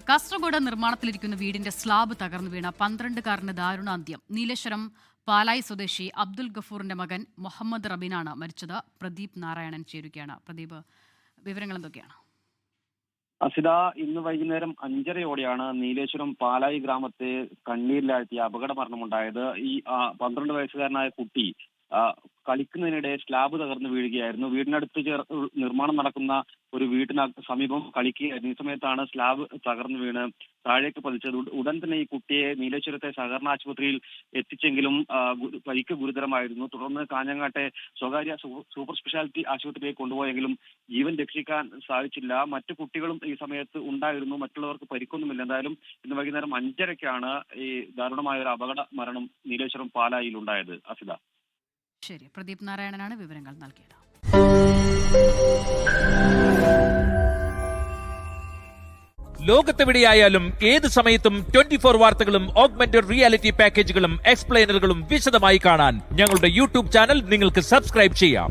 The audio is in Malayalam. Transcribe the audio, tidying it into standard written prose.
കാസർഗോഡ് നിർമ്മാണത്തിലിരിക്കുന്ന വീടിന്റെ സ്ലാബ് തകർന്നു വീണ 12-കാരന് ദാരുണാന്ത്യം. നീലേശ്വരം പാലായി സ്വദേശി അബ്ദുൽ ഗഫൂറിന്റെ മകൻ മുഹമ്മദ് റബീനാണ് മരിച്ചത്. പ്രദീപ് നാരായണൻ ചേരുകയാണ്. പ്രദീപ്, വിവരങ്ങൾ എന്തൊക്കെയാണ്? അസിത, ഇന്ന് വൈകുന്നേരം 5:30യോടെയാണ് നീലേശ്വരം പാലായി ഗ്രാമത്തെ കണ്ണീരിലാഴ്ത്തിയ അപകട മരണമുണ്ടായത്. ഈ 12 വയസ്സുകാരനായ കുട്ടി കളിക്കുന്നതിനിടെ സ്ലാബ് തകർന്ന് വീഴുകയായിരുന്നു. വീടിനടുത്ത് നിർമ്മാണം നടക്കുന്ന ഒരു വീട്ടിന് സമീപം കളിക്കുകയായിരുന്നു. ഈ സമയത്താണ് സ്ലാബ് തകർന്നു വീണ് താഴേക്ക് പതിച്ചത്. ഉടൻ തന്നെ ഈ കുട്ടിയെ നീലേശ്വരത്തെ സഹകരണ ആശുപത്രിയിൽ എത്തിച്ചെങ്കിലും പരിക്ക് ഗുരുതരമായിരുന്നു. തുടർന്ന് കാഞ്ഞങ്ങാട്ടെ സ്വകാര്യ സൂപ്പർ സ്പെഷ്യാലിറ്റി ആശുപത്രിയിലേക്ക് കൊണ്ടുപോയെങ്കിലും ജീവൻ രക്ഷിക്കാൻ സാധിച്ചില്ല. മറ്റു കുട്ടികളും ഈ സമയത്ത് ഉണ്ടായിരുന്നു. മറ്റുള്ളവർക്ക് പരിക്കൊന്നുമില്ല. എന്തായാലും ഇന്ന് വൈകുന്നേരം 5:30-ക്കാണ് ഈ ദാരുണമായ ഒരു അപകട മരണം നീലേശ്വരം പാലായിൽ ഉണ്ടായത്. അസിത, ശരി, പ്രദീപ് നാരായണനാണ് വിവരങ്ങൾ നൽകിയത്. ലോകത്തെവിടെയായാലും ഏത് സമയത്തും 24 വാർത്തകളും ഓഗ്മെന്റഡ് റിയാലിറ്റി പാക്കേജുകളും എക്സ്പ്ലെയിനറുകളും വിശദമായി കാണാൻ ഞങ്ങളുടെ യൂട്യൂബ് ചാനൽ നിങ്ങൾക്ക് സബ്സ്ക്രൈബ് ചെയ്യാം.